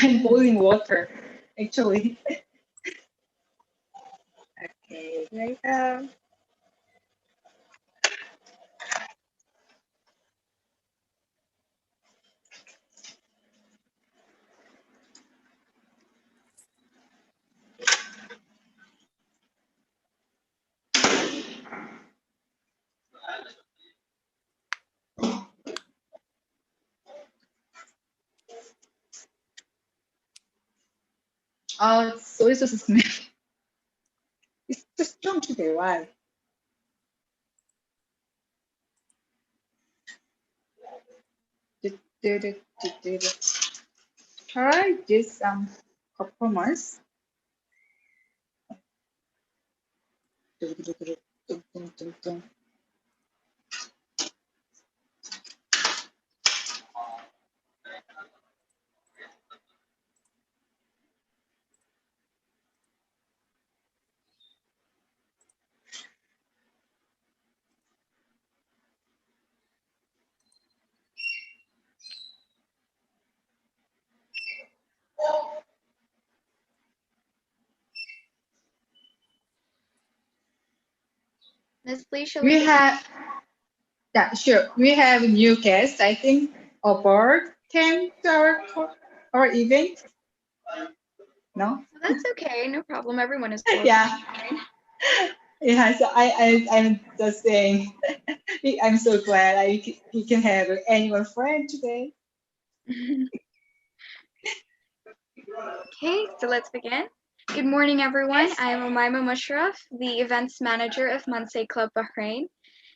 and boiling water, actually. Okay, here you go. Soy sauce smell. It's just strong today, why? Try this performance. Miss Lee, shall We we begin? have, yeah, sure. We have new guests, I think. A bird came to our event. No? That's okay, no problem. Everyone is welcome. Yeah. Yeah, so I'm just saying, I'm so glad he can have anyone friend today. Okay, so let's begin. Good morning, everyone. I am Umaima Mushraf, the events manager of Mansae Club Bahrain.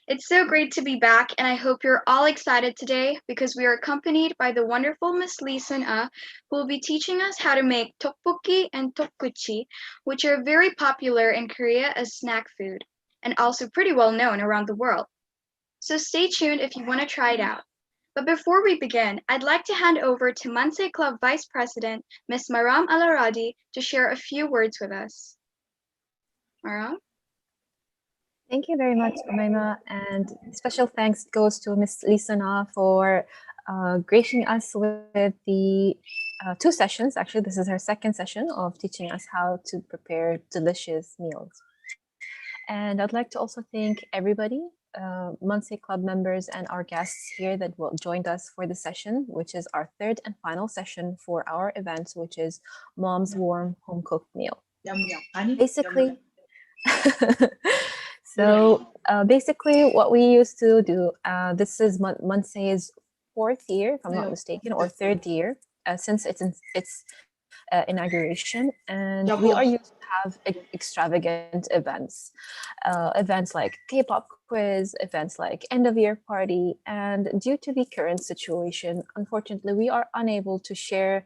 It's so great to be back, and I hope you're all excited today because we are accompanied by the wonderful Miss Lee Sun-ah, who will be teaching us how to make tteokbokki and tteokkochi, which are very popular in Korea as snack food, and also pretty well known around the world. So stay tuned if you want to try it out. But before we begin, I'd like to hand over to Mansae Club Vice President, Ms. Maram Alaradi, to share a few words with us. Maram? Thank you very much, Umaima, and special thanks goes to Ms. Lisana for gracing us with the 2 sessions. Actually, this is her second session of teaching us how to prepare delicious meals. And I'd like to also thank everybody, Mansae Club members and our guests here that joined us for the session, which is our third and final session for our event, which is Mom's Warm Home Cooked Meal. Yum, yum. Honey, Basically, yum, so basically what we used to do, this is Mansae's 4th year, if I'm not mistaken, or 3rd year, since its inauguration, and we are used to have extravagant events, events like K-pop quiz, events like end of year party, and due to the current situation, unfortunately, we are unable to share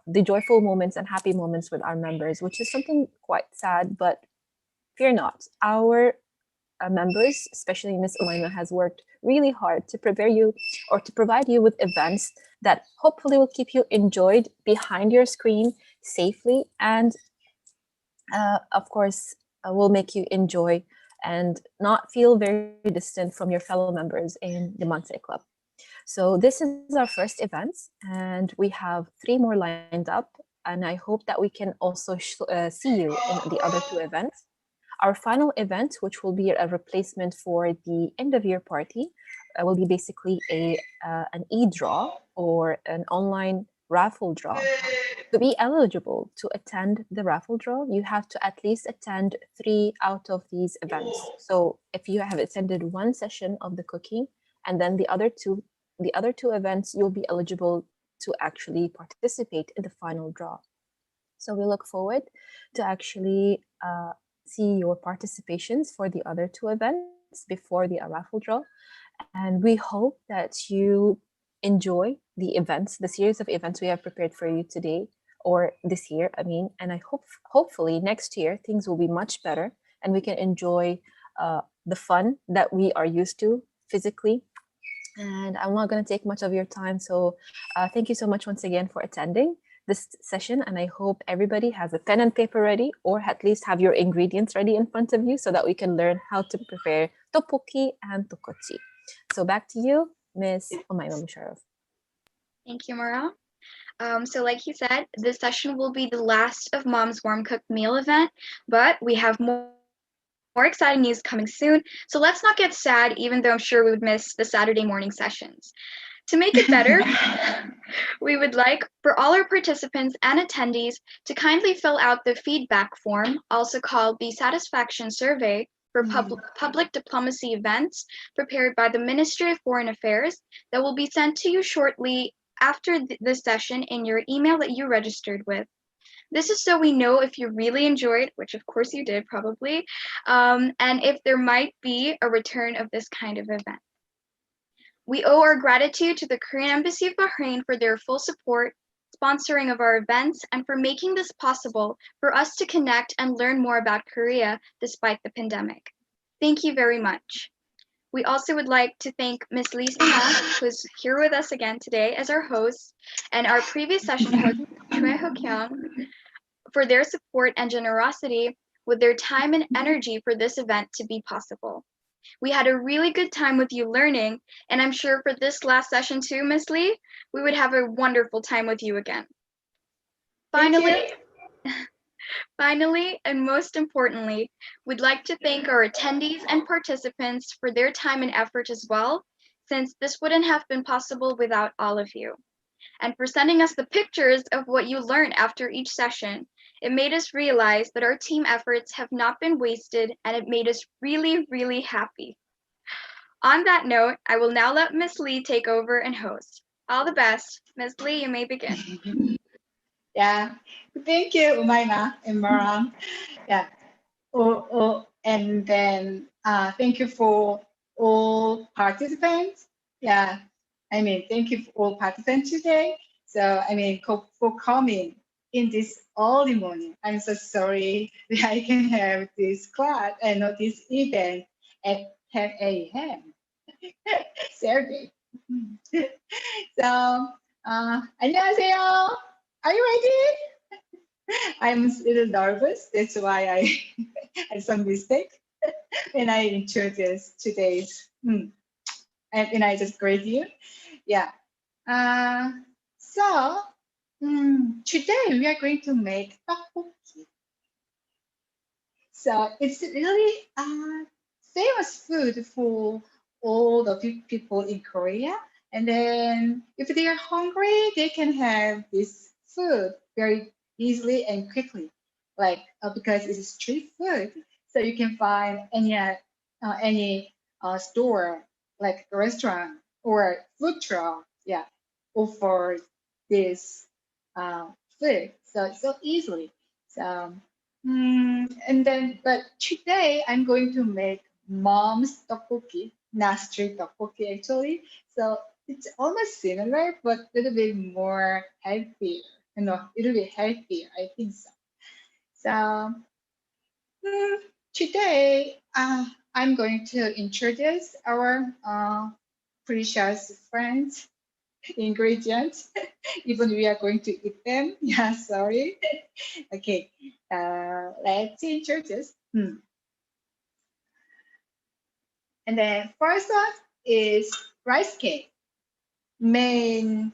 the joyful moments and happy moments with our members, which is something quite sad, but fear not. Our members, especially Miss Umaima, has worked really hard to prepare you or to provide you with events that hopefully will keep you enjoyed behind your screen safely, and of course will make you enjoy and not feel very distant from your fellow members in the Mansae Club. So this is our first event, and we have 3 more lined up, and I hope that we can also see you in the other 2 events. Our final event, which will be a replacement for the end of year party, will be basically an e-draw or an online raffle draw. To be eligible to attend the raffle draw, you have to at least attend 3 out of these events. So if you have attended 1 session of the cooking and then the other two events, you'll be eligible to actually participate in the final draw. So we look forward to actually see your participations for the other 2 events before the raffle draw. And we hope that you enjoy the events, the series of events we have prepared for you today, or this year, I mean, and I hopefully next year things will be much better and we can enjoy the fun that we are used to physically. And I'm not going to take much of your time. So thank you so much once again for attending this session, and I hope everybody has a pen and paper ready, or at least have your ingredients ready in front of you so that we can learn how to prepare tteokbokki and tteokkochi. So back to you, Miss Umaima Musharraf. Thank you, Maram. So like he said, this session will be the last of Mom's Warm Cooked Meal event, but we have more exciting news coming soon. So let's not get sad, even though I'm sure we would miss the Saturday morning sessions. To make it better, we would like for all our participants and attendees to kindly fill out the feedback form, also called the Satisfaction Survey for public diplomacy events prepared by the Ministry of Foreign Affairs that will be sent to you shortly after this session in your email that you registered with. This is so we know if you really enjoyed, which of course you did probably, and if there might be a return of this kind of event. We owe our gratitude to the Korean Embassy of Bahrain for their full support, sponsoring of our events, and for making this possible for us to connect and learn more about Korea despite the pandemic. Thank you very much. We also would like to thank Ms. Lee Sina, who's here with us again today as our host, and our previous session host, Choi Ho-kyung, for their support and generosity with their time and energy for this event to be possible. We had a really good time with you learning, and I'm sure for this last session too, Miss Lee, we would have a wonderful time with you again. Finally, and most importantly, we'd like to thank our attendees and participants for their time and effort as well, since this wouldn't have been possible without all of you. And for sending us the pictures of what you learned after each session. It made us realize that our team efforts have not been wasted, and it made us really, really happy. On that note, I will now let Miss Lee take over and host. All the best. Miss Lee, you may begin. Yeah, thank you, Umayma and Maran. Yeah, and then thank you for all participants. Yeah, I mean, thank you for all participants today. So, I mean, for coming in this early morning. I'm so sorry that I can have this class and not this event at 10 a.m. Saturday. So, 안녕하세요. Are you ready? I'm a little nervous. That's why I had some mistake when I introduced today's. And I just greet you. Yeah. So today we are going to make tteokbokki. So it's really famous food for all the people in Korea. And then if they are hungry, they can have this food very easily and quickly, like because it's street food. So you can find any store like a restaurant or food truck, yeah, offer this food. So it's so easily. So and then, but today I'm going to make mom's tteokbokki, not street tteokbokki actually. So it's almost similar, but a little bit more healthier. You know, a little bit healthier. I think so. So today I'm going to introduce our precious friends ingredients. Even we are going to eat them. Yeah, sorry. Okay, let's introduce. And then first one is rice cake, main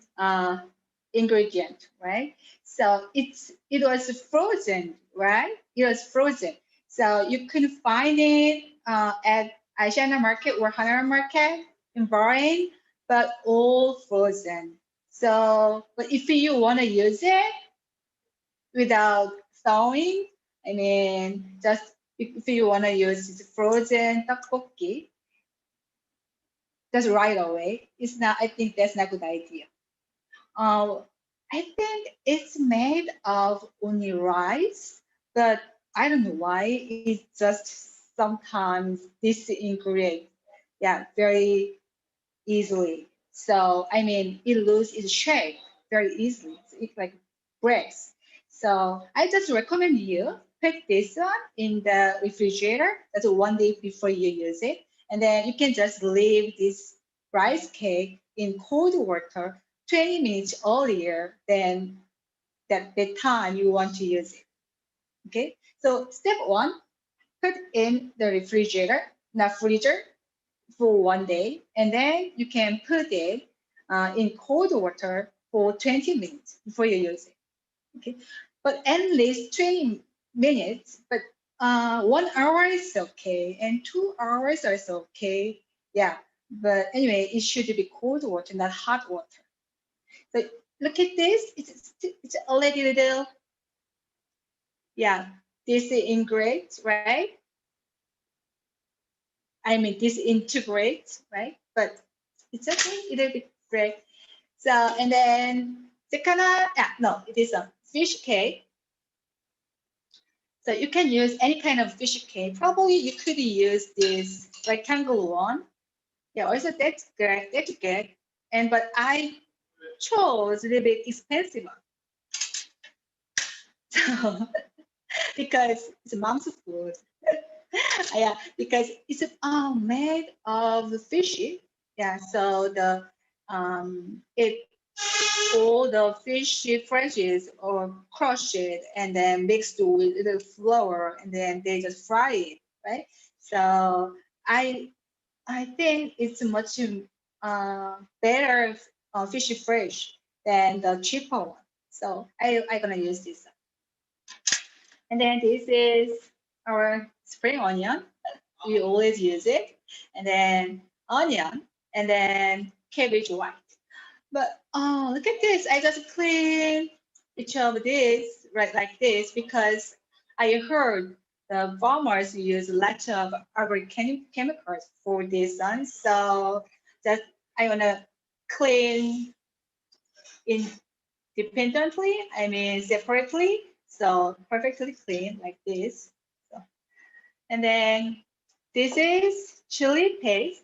ingredient, right? So it was frozen, right? It was frozen. So you can find it at Asiana Market or Hanara Market in Bahrain, but all frozen. So, but if you want to use it without thawing, I mean, just if you want to use frozen tteokbokki, just right away, it's not. I think that's not a good idea. I think it's made of only rice, but I don't know why. It's just sometimes this ingredient, yeah, very easily. So I mean, it loses its shape very easily. It's like breaks. So I just recommend you put this one in the refrigerator. That's 1 day before you use it, and then you can just leave this rice cake in cold water 20 minutes earlier than the time you want to use it. Okay. So step one, put in the refrigerator, not freezer, for 1 day, and then you can put it in cold water for 20 minutes before you use it. Okay, but at least 20 minutes. But 1 hour is okay, and 2 hours is okay. Yeah, but anyway, it should be cold water, not hot water. So look at this. It's already little. Yeah, this is integrate, right? I mean, this integrates, right? But it's okay, a little bit break. So, and then second, no, it is a fish cake. So you can use any kind of fish cake. Probably you could use this rectangle one. Yeah, also that's good. That's good. And but I chose a little bit expensive one. So because it's mom's food. Yeah, because it's made of fishy. Yeah, so the it all the fishy freshes or crushed it and then mixed with the flour and then they just fry it, right? So I think it's much better fishy fresh than the cheaper one. So I gonna use this. And then this is our spring onion. We always use it. And then onion, and then cabbage white. But oh, look at this. I just clean each of this right like this because I heard the farmers use a lot of organic chemicals for this one. So that I wanna clean independently, I mean separately. So perfectly clean like this. So, and then this is chili paste,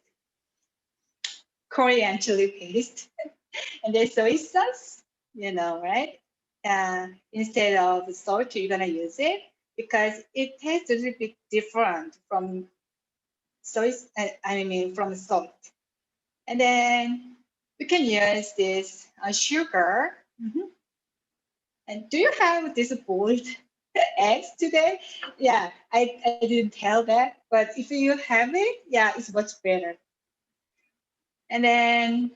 Korean chili paste. And then soy sauce, right? Instead of salt, you're gonna use it because it tastes a little bit different from soy. I mean, from salt. And then we can use this sugar. And do you have this boiled eggs today? Yeah, I didn't tell that, but if you have it, yeah, it's much better. And then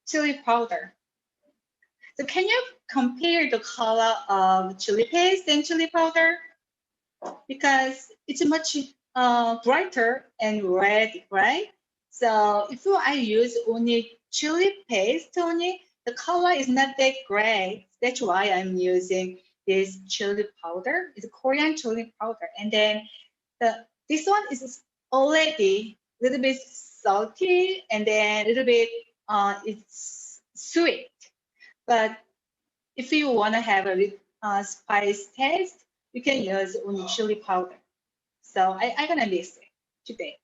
chili powder. So can you compare the color of chili paste and chili powder? Because it's much brighter and red, right? So if I use only chili paste only, the color is not that great. That's why I'm using this chili powder. It's Korean chili powder. And then this one is already a little bit salty and then a little bit it's sweet. But if you want to have a spice taste, you can use only chili powder. So I'm gonna mix it today.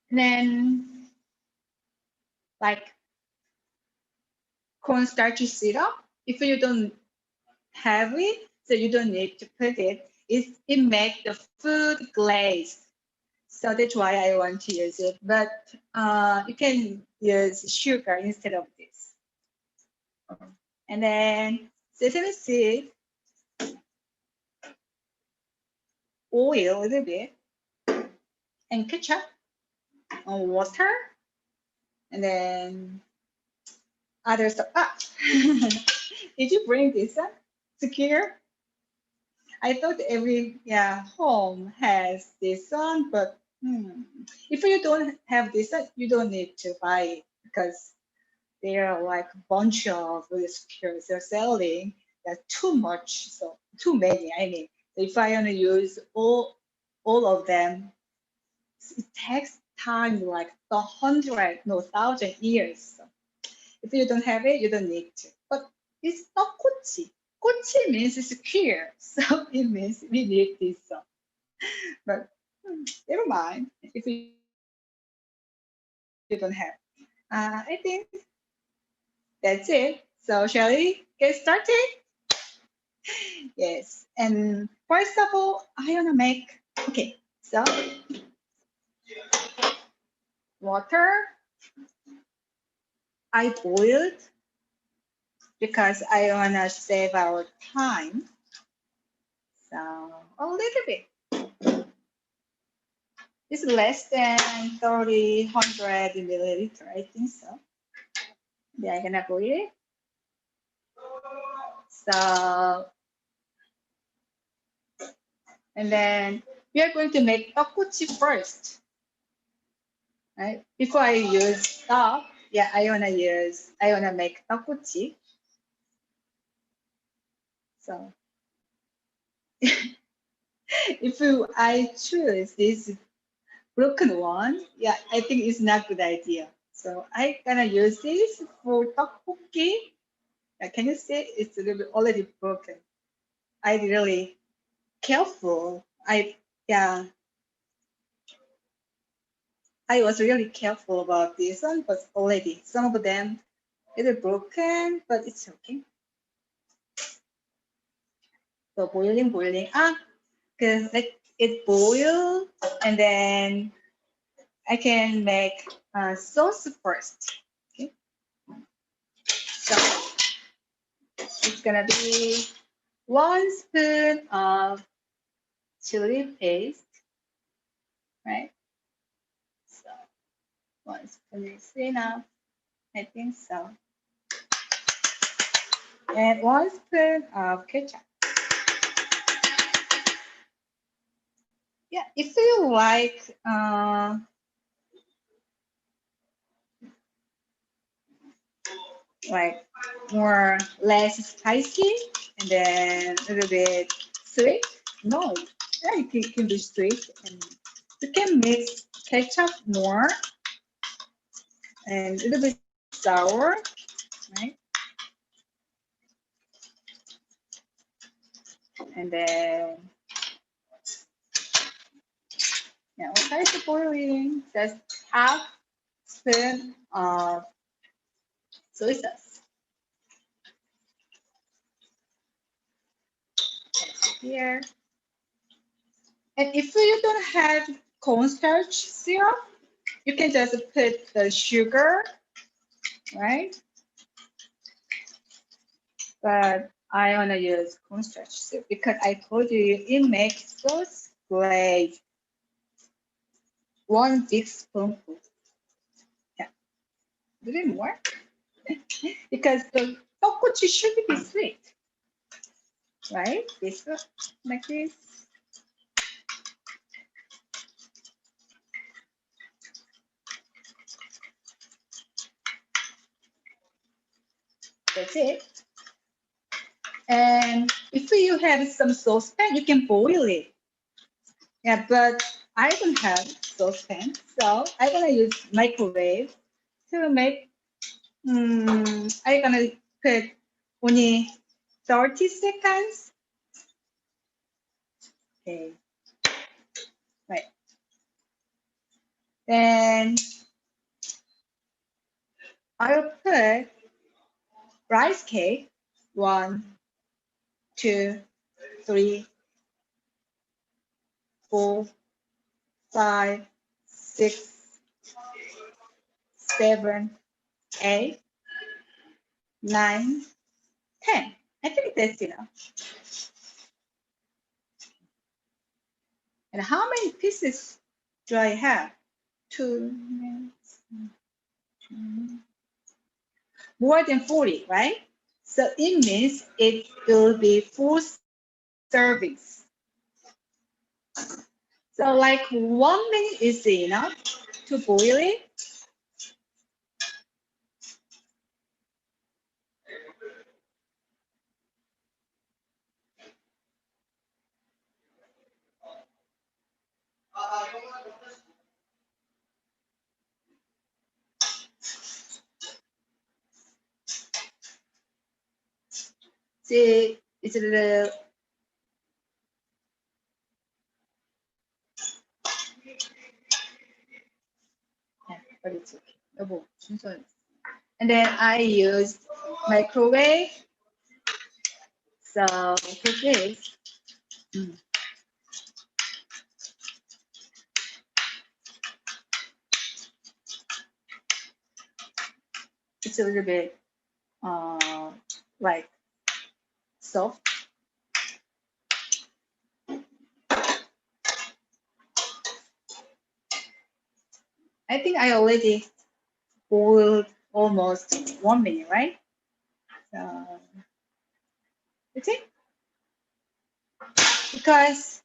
And then like cornstarch syrup, if you don't have it, so you don't need to put it. It makes the food glaze. So that's why I want to use it. But you can use sugar instead of this. And then sesame seed, oil a little bit, and ketchup, and water, and then other stuff. Did you bring this up? Secure? I thought every home has this one, but if you don't have this one, you don't need to buy it because there are like a bunch of secures they're selling. That's too much, so too many. I mean, if I want to use all of them, it takes time like 1,000 years. So if you don't have it, you don't need to. But it's not kochi. Kochi means it's clear, so it means we need this. But never mind if you don't have. I think that's it. So shall we get started? Yes. And first of all, I wanna make. Okay. So water I boiled because I wanna save our time. So a little bit. It's less than 300 milliliter, I think so. Yeah, I'm gonna boil it. So, and then we are going to make tteokkochi first, right? Before I use stock, yeah, I wanna make tteokkochi. So, if I choose this broken one, yeah, I think it's not a good idea. So I gonna use this for tteokbokki. Can you see it's a little bit already broken? I really careful. Yeah, I was really careful about this one, but already some of them little broken, but it's okay. So boiling. Cause let it boil, and then I can make sauce first. Okay, so it's gonna be 1 spoon of chili paste, right? So 1 spoon is enough, I think so. And 1 spoon of ketchup. Yeah, if you like more less spicy and then a little bit sweet, no, yeah, it can be sweet, and you can mix ketchup more and a little bit sour, right? And then yeah, what is boiling? Just half spoon of soy sauce here. And if you don't have cornstarch syrup, you can just put the sugar, right? But I want to use cornstarch syrup because I told you it makes sauce great. 1 big spoonful. Yeah, a little more. Because the tteokkochi should be sweet, right? This one, like this. That's it. And if you have some saucepan, you can boil it. Yeah, but I don't have saucepan, so I'm gonna use microwave to make. I'm gonna put only 30 seconds. Okay, right. Then I'll put rice cake. 1, 2, 3, 4, 5, 6, 7, 8, 9, 10. I think that's enough. And how many pieces do I have? 2, more than 40, right? So it means it will be 4 servings. So like 1 minute is enough to boil it. See, it's a little. Yeah, but it's okay. 여보, 순서. And then I used microwave. So for this, it's a little bit like soft. I think I already boiled almost 1 minute, right? So You see? Because,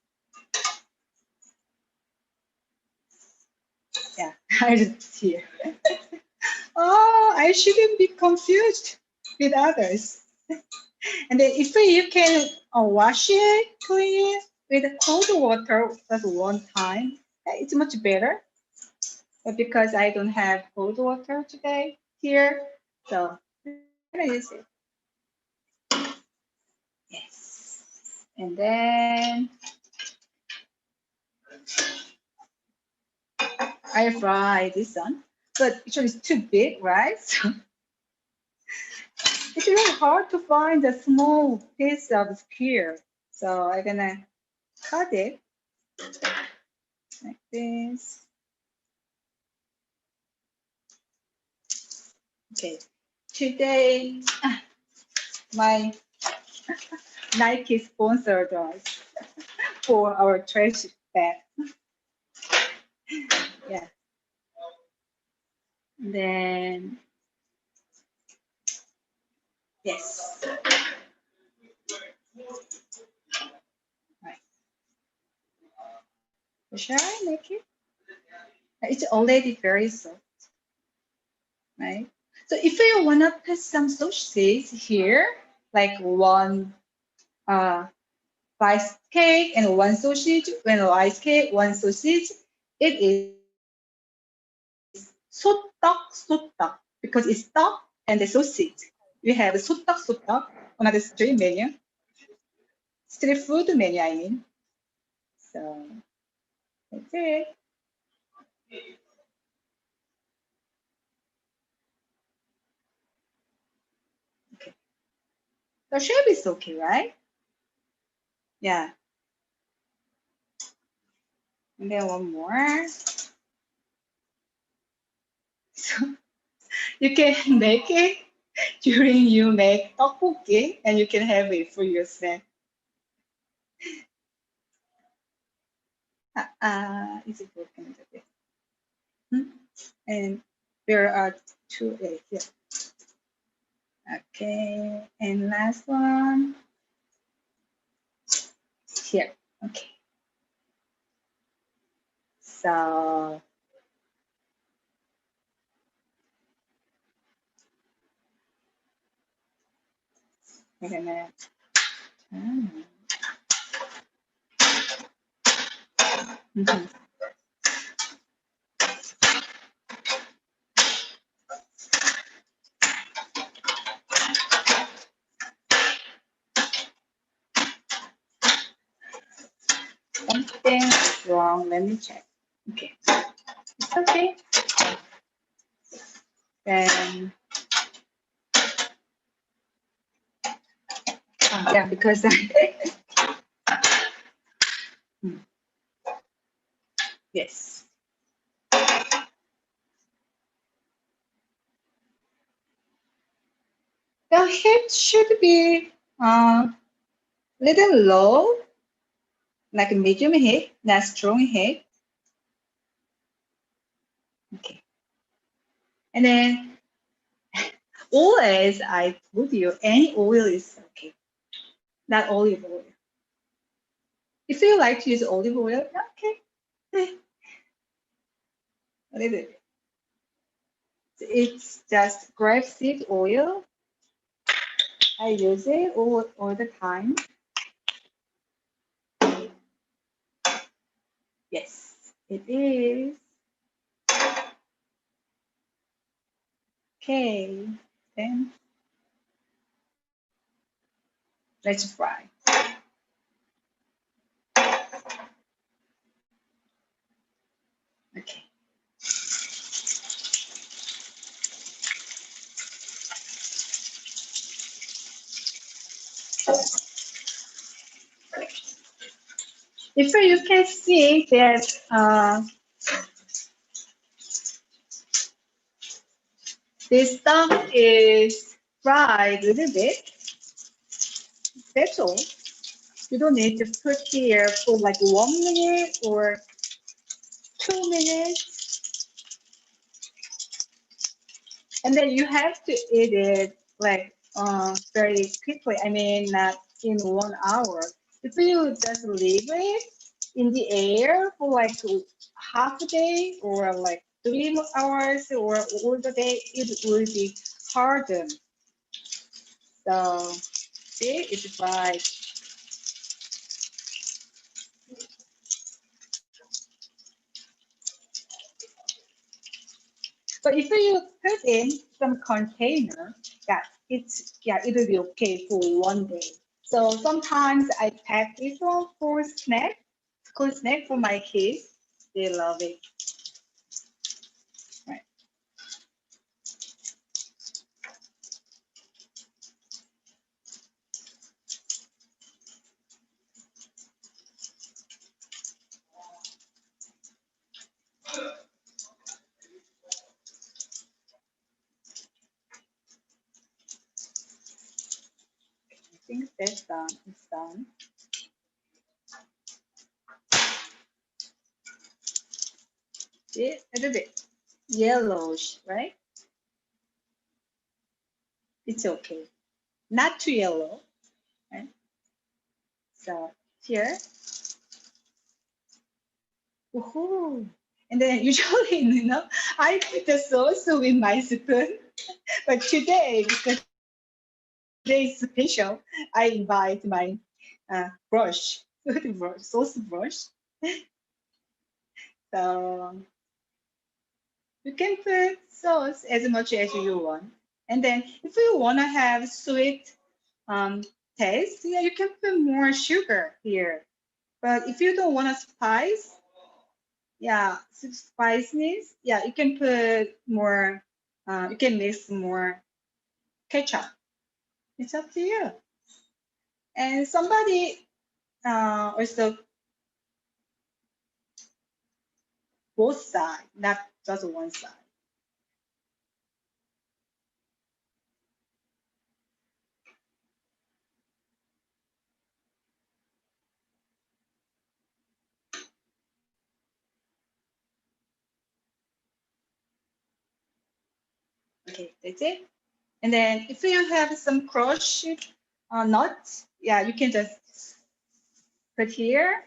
yeah, I just here. Oh, I shouldn't be confused with others. And then if you can wash it, clean it with cold water just one time, it's much better. But because I don't have cold water today here, so I'm gonna use it. Yes. And then I fry this one, but actually it's too big, right? So it's really hard to find a small piece of spear. So I'm gonna cut it like this. Okay. Today, my Nike sponsored us for our trash bag. Yeah. Then, yes. Right. Shall I make it? It's already very soft, right? So if you wanna put some sausage here, like one rice cake and one sausage, when rice cake, one sausage, it is sotak because it's stock and the sausage. We have sotak on the street menu, street food menu, I mean. So that's it. Okay. The shape is okay, right? Yeah. And then one more. So you can make it during you make tteokbokki and you can have it for your snack. Is it broken? Hmm? And there are two eggs here. Okay, and last one here. Okay, so we're gonna turn. Mhm. Something's wrong. Let me check. Okay, it's okay. Then yeah, because Hmm. Yes. The heat should be little low, like medium heat, not strong heat. Okay. And then oil, as I told you, any oil is okay, not olive oil. If you like to use olive oil, okay, a little bit. It's just grapeseed oil. I use it all the time. Yes, it is. Okay, then let's fry. Okay. If you can see that this stuff is fried a little bit, that's all. You don't need to put here for like 1 minute or 2 minutes. And then you have to eat it like very quickly. I mean, not in 1 hour. If you just leave it in the air for like half a day or like 3 hours or all the day, it will be hardened. So see, it's like, but if you put in some container, it will be okay for 1 day. So sometimes I pack this one for snack, school snack for my kids. They love it. Right. I think that's done. It's done. See, a little bit yellowish, right? It's okay. Not too yellow, right? So here, woohoo! And then usually, I put the sauce with my spoon, but today, because today is special, I invite my brush, sauce brush. So you can put sauce as much as you want. And then if you want to have sweet taste, yeah, you can put more sugar here. But if you don't want to spice, yeah, spiciness, yeah, you can put more, you can mix more ketchup. It's up to you. And somebody also both sides, not just one side. Okay, that's it. And then if you have some crushed nuts, yeah, you can just put here.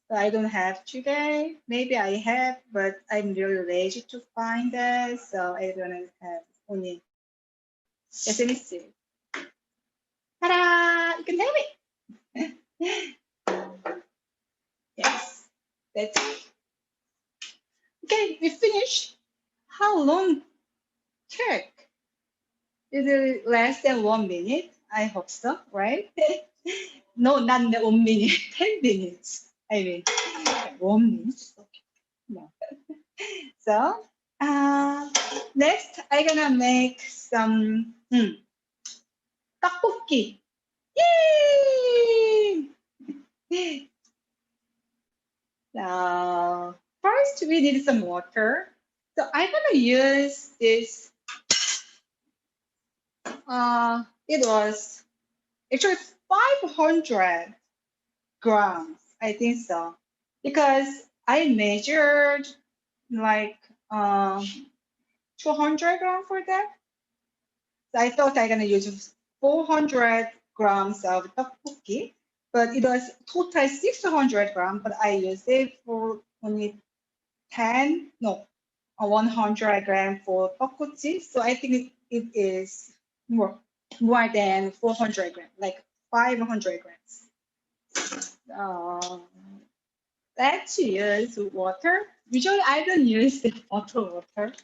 So I don't have today. Maybe I have, but I'm really lazy to find that. So I don't have only. Yes, let me see. Ta-da! You can have it. Yes, that's it. Okay, we finished. How long took? Is it less than 1 minute? I hope so, right? No, not 1 minute, 10 minutes. I mean, 1 minute. Okay. No. So, next, I'm gonna make some tteokbokki. Yay! So, first, we need some water. So, I'm gonna use this. It was actually 500 grams, I think so, because I measured like 200 grams for that. So I thought I'm gonna use 400 grams of tteokbokki, but it was total 600 grams, but I used it for only 10, no, 100 grams for tteokkochi. So I think it is more than 400 grams, like 500 grams. Let's use water. Usually I don't use the bottled water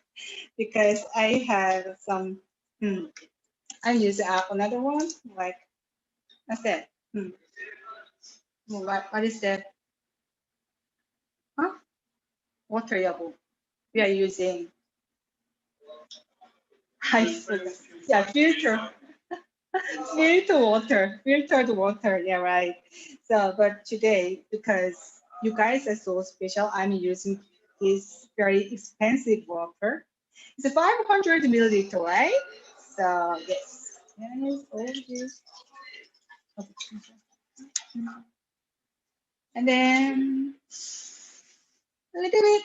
because I have some, I use another one, like I said, what is that? Huh? Water yabo. We are using, I forgot. Yeah, filtered water. Yeah, right. So, but today, because you guys are so special, I'm using this very expensive water. It's a 500 milliliter, right? So, yes. Yes, all this. And then a little bit,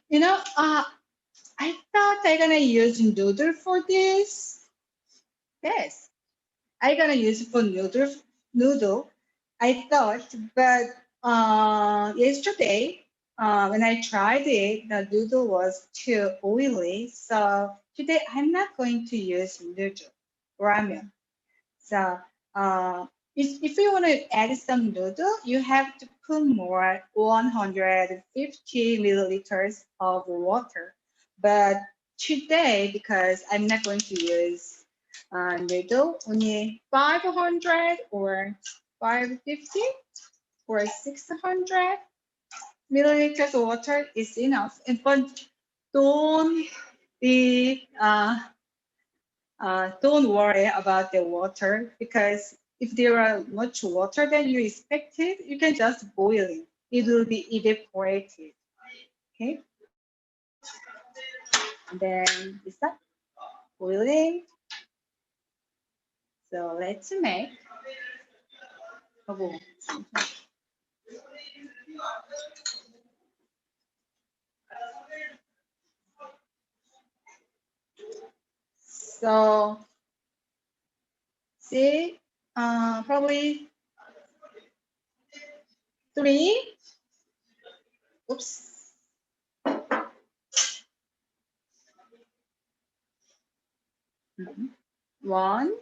you know, I thought I'm gonna use noodle for this. Yes. I gonna use for noodle. I thought, but yesterday when I tried it, the noodle was too oily. So today I'm not going to use noodle ramen. So if you want to add some noodle, you have to put more 150 milliliters of water. But today, because I'm not going to use noodle, only 500 or 550 or 600 milliliters of water is enough. And but don't be don't worry about the water, because if there are much water than you expected, you can just boil it. It will be evaporated. Okay. And then is that boiling? So let's make. Oh, so see, probably three. Oops. One,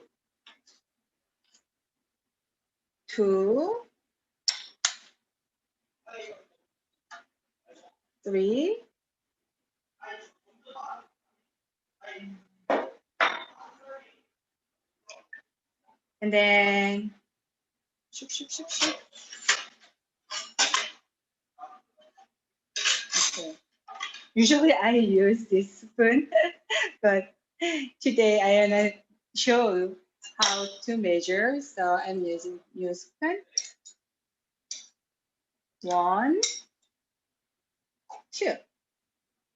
two, three, and then shoop, shoop, shoop, shoop. Okay. Usually I use this spoon, but today I wanna show how to measure. So I'm using new spoon. One, two.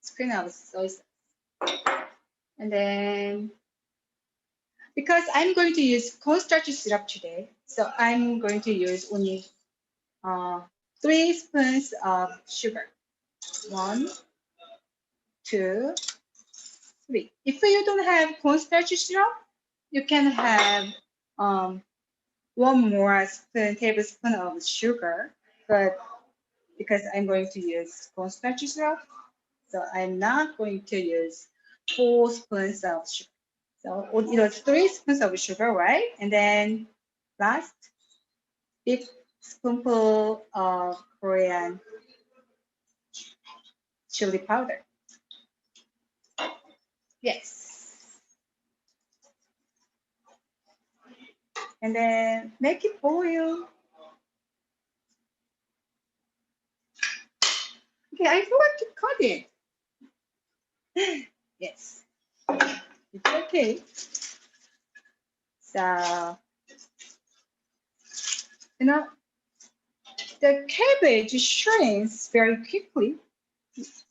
Spoon of soy sauce. And then because I'm going to use cornstarch syrup today, so I'm going to use only 3 spoons of sugar. One, two, three. If you don't have cornstarch syrup, you can have one more tablespoon of sugar. But because I'm going to use cornstarch syrup, so I'm not going to use 4 spoons of sugar. So it was 3 spoons of sugar, right? And then last, big spoonful of Korean chili powder. Yes. And then make it boil. Okay, I forgot to cut it. Yes, it's okay. So, you know, the cabbage shrinks very quickly.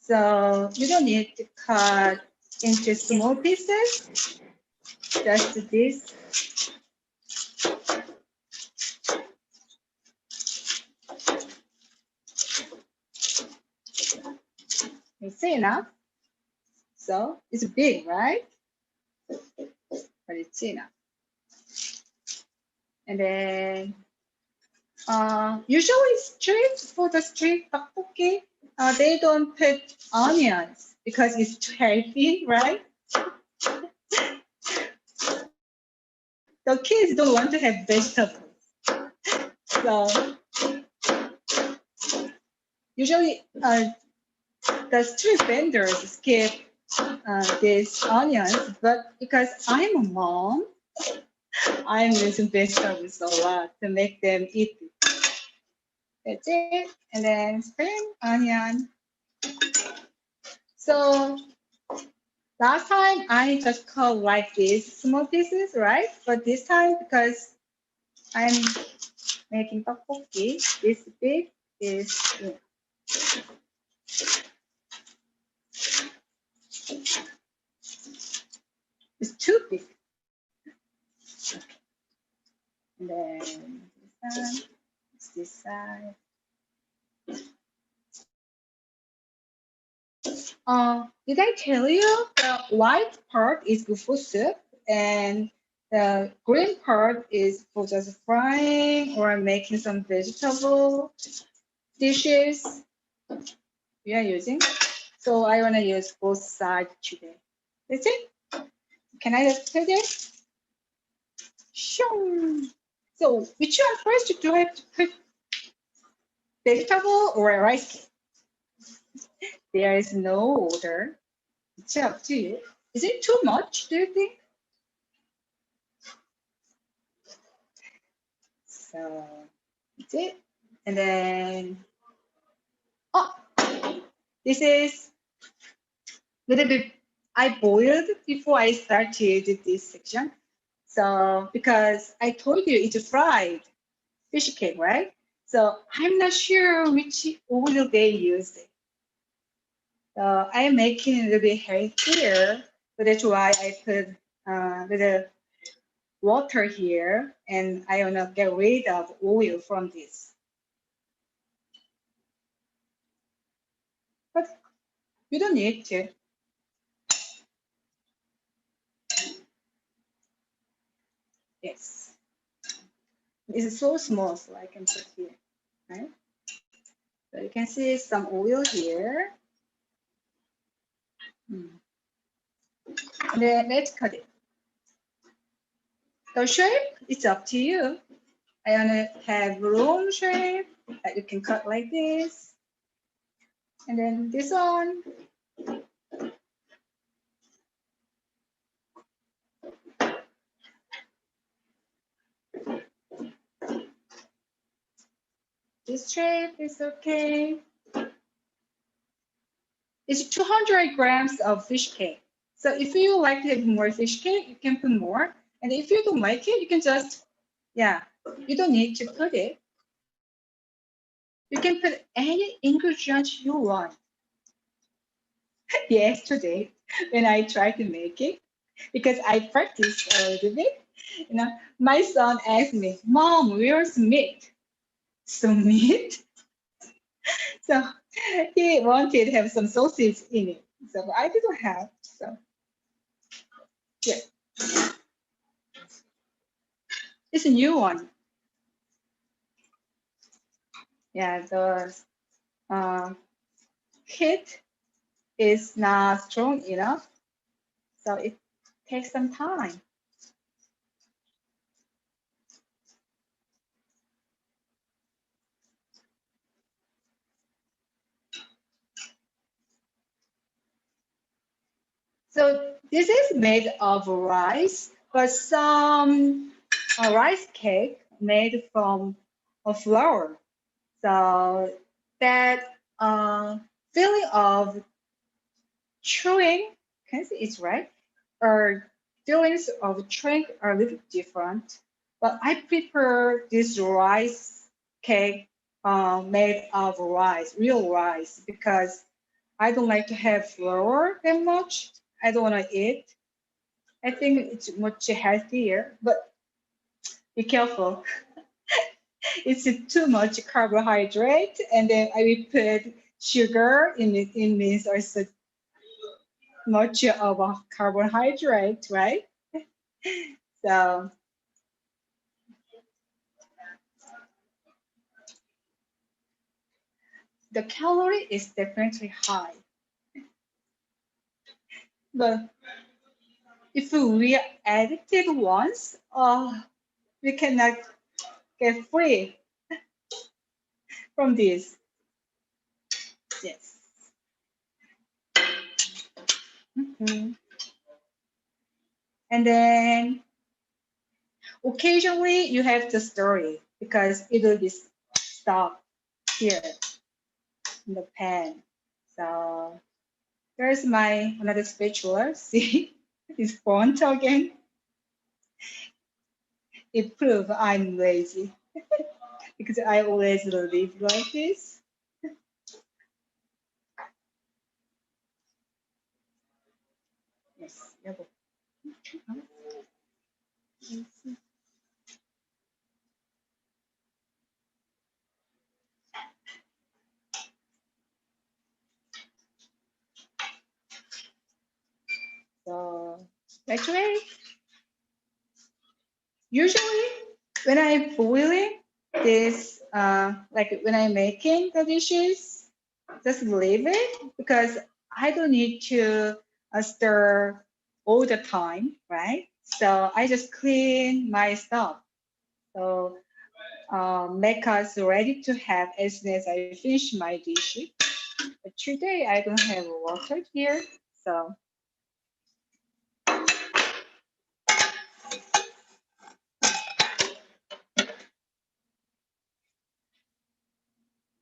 So you don't need to cut into small pieces, just this. It's enough. So it's big, right? But it's enough. And then usually for the street tteokbokki, they don't put onions because it's too healthy, right? The kids don't want to have vegetables. So usually the street vendors skip these onions, but because I'm a mom, I'm using vegetables a lot to make them eat it. That's it. And then spring onion. So last time I just cut like this small pieces, right? But this time because I'm making tteokbokki, this big is it's too big. And then this side. Did I tell you the white part is good for soup and The green part is for just frying or making some vegetable dishes we are using. So I want to use both sides today. That's it. Can I just put it? Sure. So which one first do I have to put? Vegetable or rice cake? There is no order. It's up to you. Is it too much, do you think? So that's it. And then, oh, this is a little bit, I boiled before I started this section. So because I told you it's a fried fish cake, right? So I'm not sure which oil they used. I'm making a little bit healthier, so that's why I put little water here, and I wanna get rid of oil from this. But you don't need to. Yes, it's so small, so I can put here, right? So you can see some oil here. And then let's cut it. The shape, it's up to you. I wanna have round shape that you can cut like this. And then this one. This shape is okay. It's 200 grams of fish cake. So if you like to have more fish cake, you can put more. And if you don't like it, you can just, yeah, you don't need to put it. You can put any ingredient you want. Yesterday, when I tried to make it, because I practiced a little bit, my son asked me, "Mom, where's meat?" So meat. So he wanted to have some sausage in it. So I didn't have. So yeah, it's a new one. Yeah, the heat is not strong enough, so it takes some time. So this is made of rice, but some rice cake made from a flour. So that feeling of chewing, can I say it's right? Or feelings of chewing are a little different. But I prefer this rice cake made of rice, real rice, because I don't like to have flour that much. I don't want to eat. I think it's much healthier, but be careful. It's too much carbohydrate, and then I will put sugar in it. It means also much of a carbohydrate, right? So the calorie is definitely high, but if we are addicted once, we cannot get free from this. Yes. Mhm. And then occasionally you have to stir it because it will be stuck here in the pan. So there's my another spatula. See, it's burnt again. It proves I'm lazy because I always live like this. Yes. 여보. So let's wait. Usually, when I'm boiling this, like when I'm making the dishes, just leave it because I don't need to stir all the time, right? So I just clean my stuff. So make us ready to have as soon as I finish my dish. But today I don't have water here, so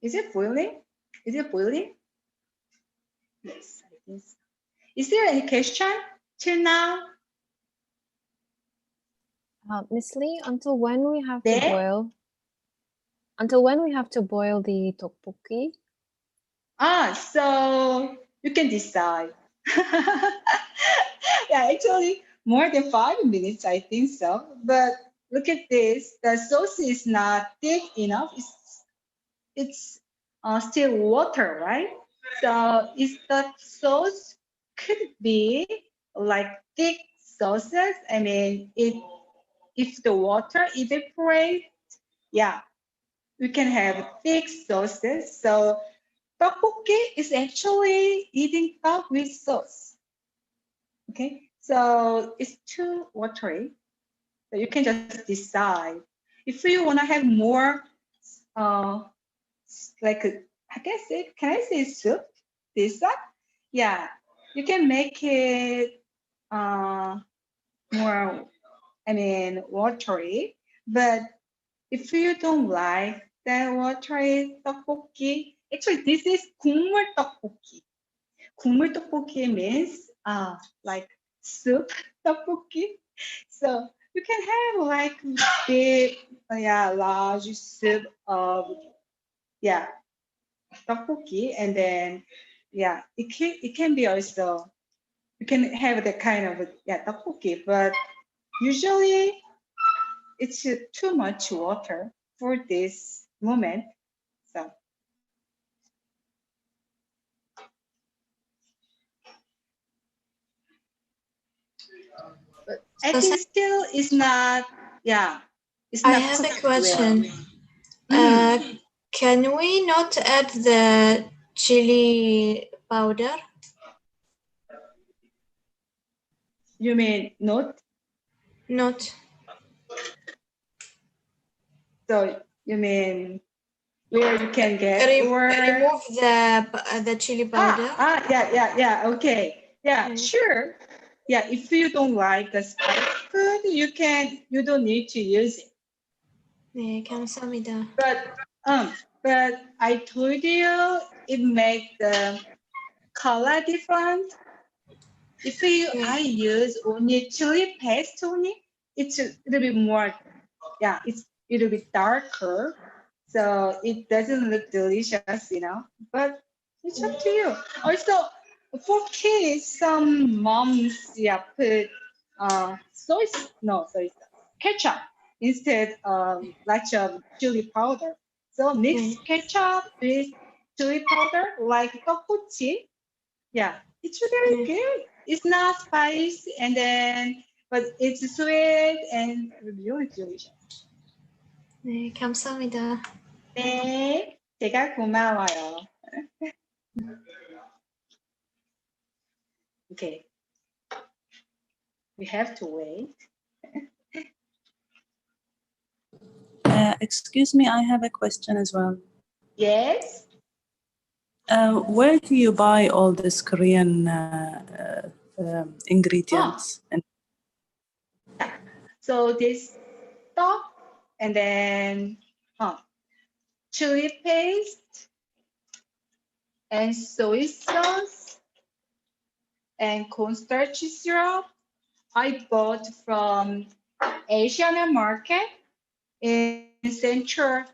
is it boiling? Is it boiling? Yes, I think so. Is there any question till now? Miss Lee, until when we have to 네? boil? Until when we have to boil the tteokbokki? So you can decide. Yeah, actually more than 5 minutes, I think so. But look at this. The sauce is not thick enough. It's still water, right? So is the sauce could be like thick sauces. I mean, if the water evaporates, yeah, we can have thick sauces. So tteokbokki is actually eating tteok with sauce. Okay, so it's too watery. So you can just decide if you want to have more, uh, like I guess it. Can I say soup? This one, yeah, you can make it more. I mean, watery. But if you don't like that watery tteokbokki, actually this is 국물 tteokbokki. 국물 tteokbokki means like soup tteokbokki. So you can have like big, yeah, large soup of, yeah, tteokbokki, and then yeah, it can be also, you can have the kind of, yeah, tteokbokki, but usually it's too much water for this moment. So but I So think still it's not, yeah, it's I not have a cooked well. question. Can we not add the chili powder? You mean not? Not. So you mean where you can get, or Remove the chili powder. yeah, okay, yeah, Okay. sure, yeah. If you don't like the spice food, you don't need to use it. 네, 감사합니다. But I told you it makes the color different. If I use only chili paste only, it's a little bit more, yeah, it's a little bit darker. So it doesn't look delicious. But it's up to you. Also, for kids, some moms, yeah, put ketchup instead of lots of chili powder. So mix ketchup with chili powder like tteokkochi. Yeah, it's very good. It's not spicy, and then but it's sweet and really delicious. 네, 감사합니다. 네, 제가 고마워요. Okay, we have to wait. Excuse me, I have a question as well. Yes. Where do you buy all these Korean ingredients? So this stock, and then chili paste and soy sauce and cornstarch syrup I bought from Asian market in Central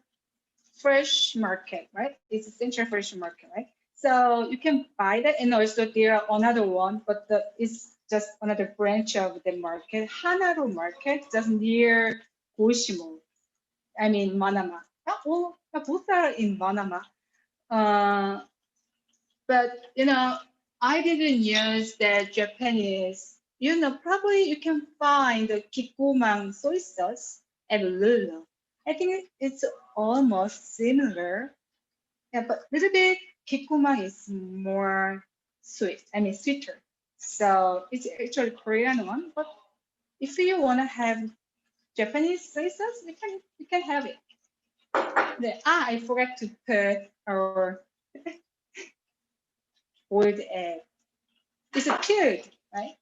Fresh Market, right? It's a Central Fresh Market, right? So you can buy that, and also there are another one, but it's just another branch of the market, Hanaru Market, just near Goshimo. I mean Manama. Both are in Manama. But I didn't use the Japanese probably you can find the kikkoman soy sauce at Lulu. I think it's almost similar. Yeah, but a little bit kikkoman is more sweet. I mean sweeter. So it's actually Korean one. But if you want to have Japanese soy sauce, you can have it. I forgot to put our boiled egg. It's a cute, right?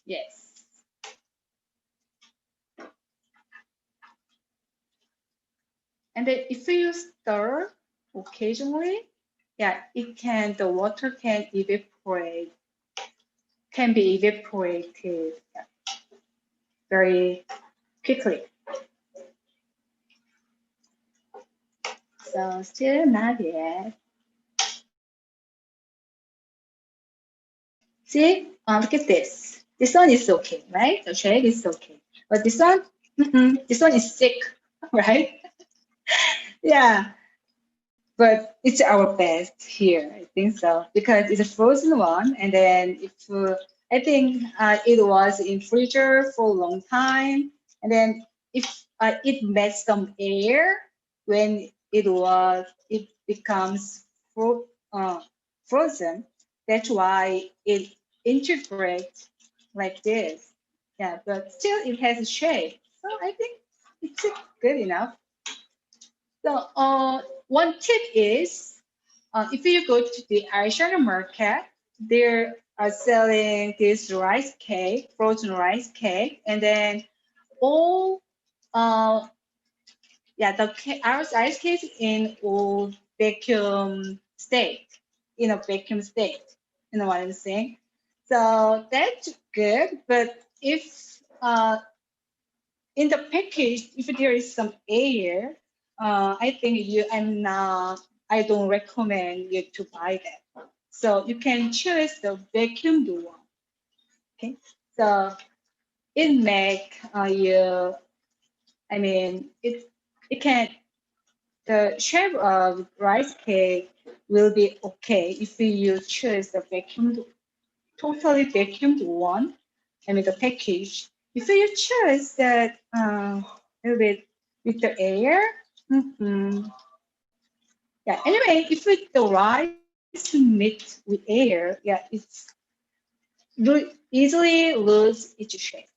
Yes. And then if you stir occasionally, yeah, the water can be evaporated very quickly. So still not yet. See, look at this. This one is okay, right? The shade is okay. But this one, this one is sick, right? Yeah. But it's our best here, I think so, because it's a frozen one, and then if I think it was in freezer for a long time, and then if it met some air when it becomes frozen, that's why it integrates like this. Yeah, but still it has a shape, so I think it's good enough. So one tip is if you go to the Asian market, they are selling this rice cake, frozen rice cake, and then all uh our rice cake in all vacuum state, vacuum state. You know what I'm saying? So that's good, but if in the package, if there is some air, I think I don't recommend you to buy that. So you can choose the vacuum one. Okay, so it make it can, the shape of rice cake will be okay if you choose the totally vacuumed one. The package. If you choose that a little bit with the air, yeah. Anyway, if the rice meet with air, yeah, easily lose its shape.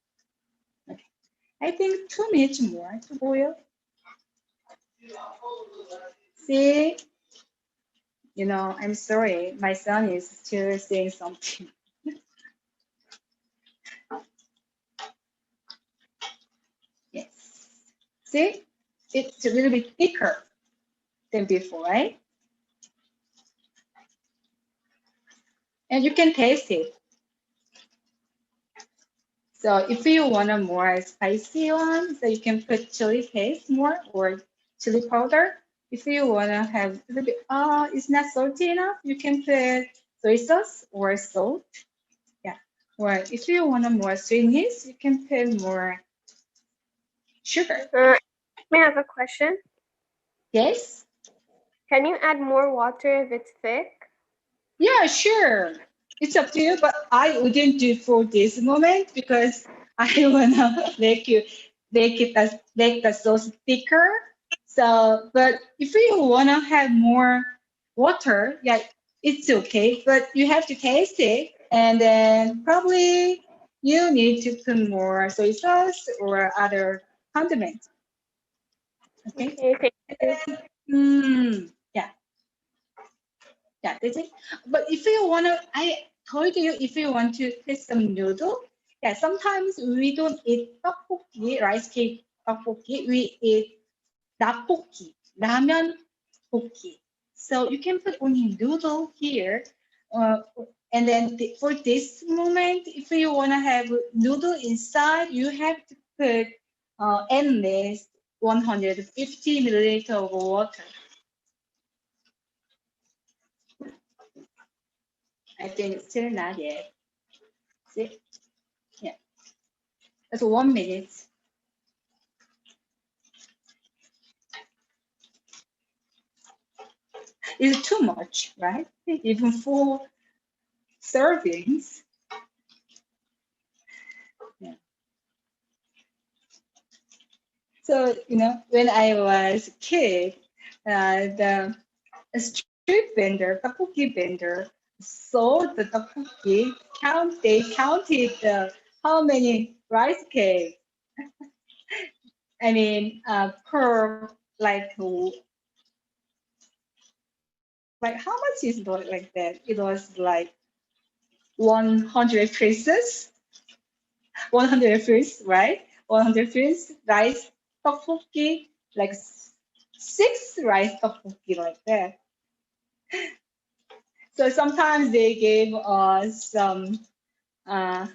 Okay. I think 2 minutes more to boil. See, I'm sorry, my son is still saying something. Yes. See, it's a little bit thicker than before, right? And you can taste it. So if you want a more spicy one, so you can put chili paste more or chili powder. If you want to have a little bit, it's not salty enough, you can put soy sauce or salt. Yeah. Or if you want a more sweetness, you can put more sugar. May I have a question? Yes? Can you add more water if it's thick? Yeah, sure. It's up to you, but I wouldn't do for this moment because I wanna make the sauce thicker. So, but if you wanna have more water, yeah, it's okay. But you have to taste it, and then probably you need to put more soy sauce or other condiments. Okay. Okay, thank you. Yeah. Yeah, that's it. But if you wanna, I told you if you want to put some noodle, yeah, sometimes we don't eat tteokbokki, rice cake tteokbokki. We eat tteokbokki, ramen bokki. So you can put only noodle here, uh, and then for this moment, if you wanna have noodle inside, you have to put at least 150 milliliter of water. I think still not yet. See? Yeah, that's 1 minute. It's too much, right? Even for servings. Yeah. So, when I was a kid, the street vendor, tteokbokki vendor, sold the tteokbokki. They counted how many rice cakes. I mean, per like how much is it like that? It was like 100 pieces, 100 pieces, right? 100 pieces rice tteokbokki, like 6 rice tteokbokki like that. So sometimes they gave us some uh,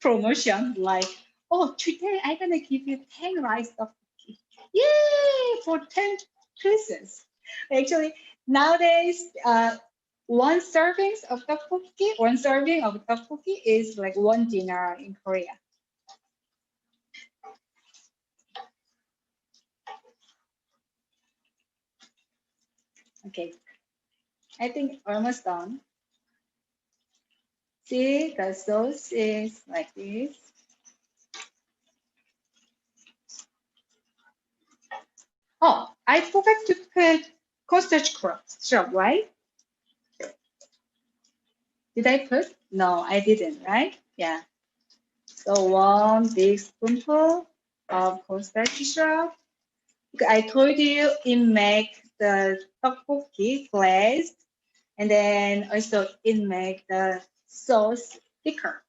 promotion like, oh, today I'm gonna give you 10 rice tteokbokki. Yay! For 10 pieces. Actually, nowadays, one serving of tteokbokki is like 1 dinar in Korea. Okay, I think almost done. See, the sauce is like this. Oh, I forgot to put cornstarch syrup, right? Did I put? No, I didn't, right? Yeah. So 1 big spoonful of cornstarch syrup. I told you it make the tteokbokki glazed, and then also it make the sauce thicker.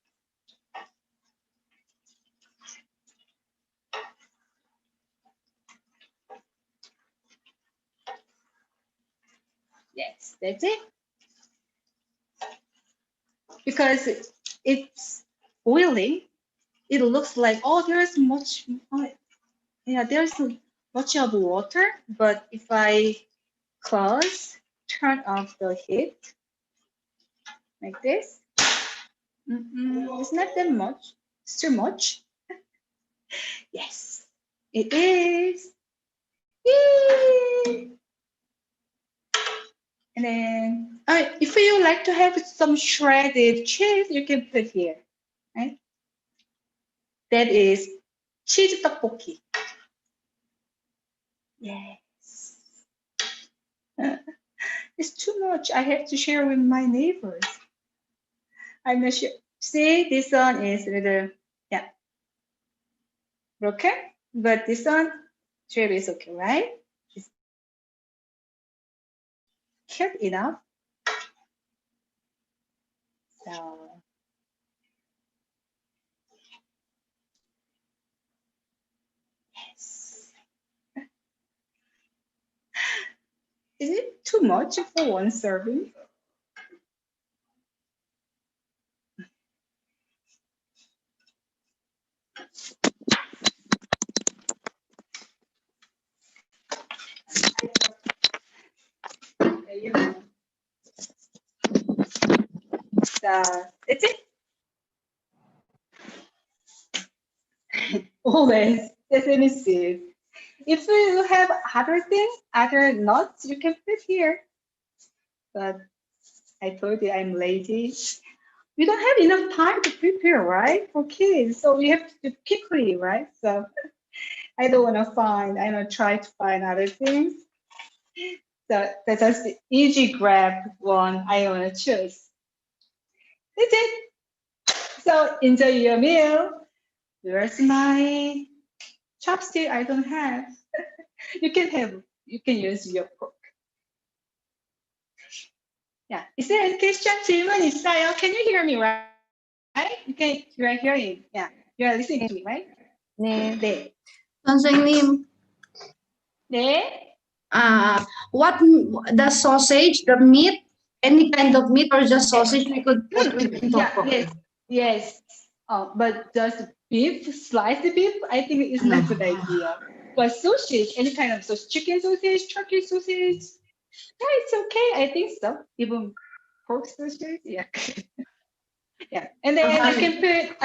Yes, that's it. Because it's boiling, it looks like, oh, there's much, yeah, there's much of water. But if I turn off the heat like this, it's not that much. It's too much. Yes, it is. Yay! And then, if you like to have some shredded cheese, you can put here, right? That is cheese tteokbokki. Yes. It's too much. I have to share with my neighbors. I'm not sure. See, this one is a little, yeah, broken, but this one, shape is okay, right? It's cute enough. So, yes. Is it too much for one serving? Yeah. So, it's it. Always, sesame seeds. If you have other things, other nuts, you can put here. But I told you I'm lazy. We don't have enough time to prepare, right? For kids, so we have to do quickly, right? So I don't want to find. I'm gonna try to find other things. So that's just the easy grab one I want to choose. That's it. So enjoy your meal. Where's my chopstick? I don't have. You can have. You can use your fork. Yeah. Is there any question? 질문 있어요? Can you hear me, right? You are hearing. Yeah. You are listening to me, right? 네. 네. 선생님, 네. what the sausage, the meat, any kind of meat or just sausage we could put with Yeah. tteokbokki? Yes. But just beef, sliced beef, I think is not a good idea. But sausage, any kind of sausage, chicken sausage, turkey sausage, yeah, it's okay. I think so. Even pork sausage, yeah. Yeah. And then you can put,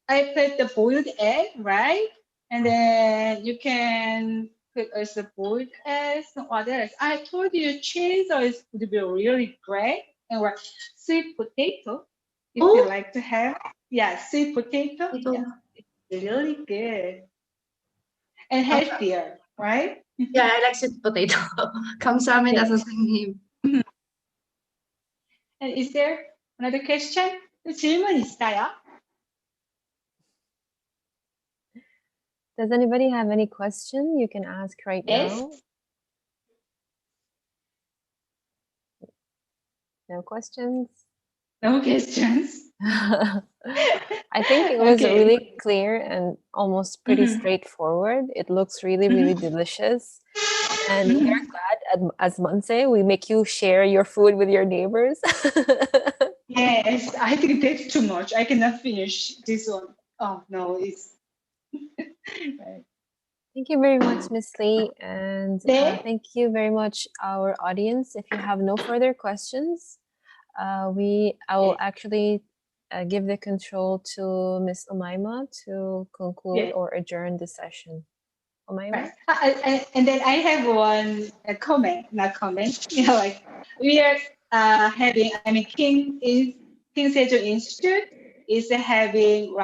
I put the boiled egg, right? And then you can put also boiled eggs and what else. I told you cheese is would be really great. And what sweet potato. if Oh. you like to have. Yeah, sweet potato. Potato. Yeah, it's really good and healthier, right? Yeah, I like sweet potato. 감사합니다, Yes. 선생님. And is there another question? 또 질문 있어요? Does anybody have any question you can ask right Yes. now? No questions? No questions. I think it was Okay. really clear and almost pretty Mhm. straightforward. It looks really, really delicious. And we are glad as Mansae, we make you share your food with your neighbors. Yes, I think that's too much. I cannot finish this one. Oh no, it's right. Thank you very much, Miss Lee. And 네. thank you very much, our audience. If you have no further questions, I will actually give the control to Miss Umaima to conclude Yeah. or adjourn the session. Umaima? Right. And then I have one comment, not comment. Like we are having. I mean, King Sejong Institute is having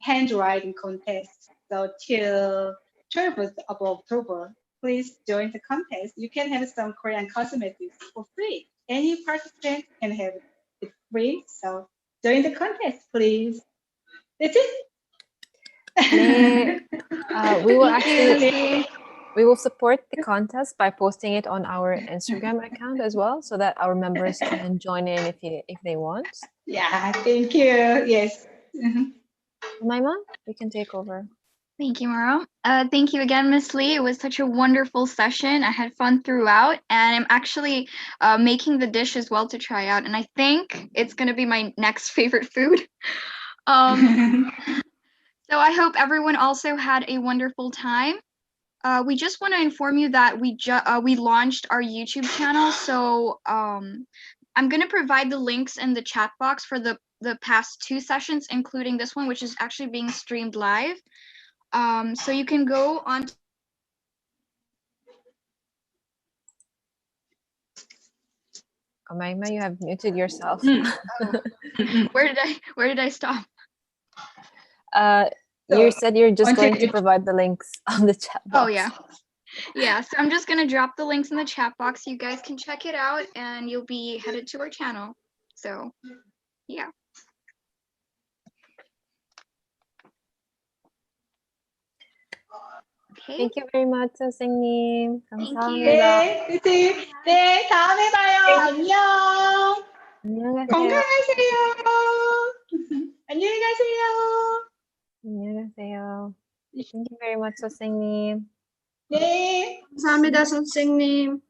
handwriting contest. So till 12th of October, please join the contest. You can have some Korean cosmetics for free. Any participant can have it free. So join the contest, please. That's it. 네. We will actually 네. we will support the contest by posting it on our Instagram account as well, so that our members can join in if they want. Yeah, thank you. Yes. Mhm. Umaima, you can take over. Thank you, Maro. Thank you again, Miss Lee. It was such a wonderful session. I had fun throughout, and I'm actually making the dish as well to try out. And I think it's going to be my next favorite food. So I hope everyone also had a wonderful time. We just want to inform you that we launched our YouTube channel. So I'm going to provide the links in the chat box for the past 2 sessions, including this one, which is actually being streamed live. So you can go on. Umaima, you have muted yourself. Where did I stop? You said you're just on going to YouTube. provide the links on the chat box. Oh yeah. Yeah, so I'm just gonna drop the links in the chat box. You guys can check it out and you'll be headed to our channel. So yeah. Okay. Thank you very much, 선생님. Thank 감사합니다. 네, 그치. 네, 다음에 봐요. 안녕. 안녕히 가세요. 건강하세요. 안녕히 가세요. 안녕히 가세요. Thank you very much, 선생님. 네. 감사합니다, 선생님.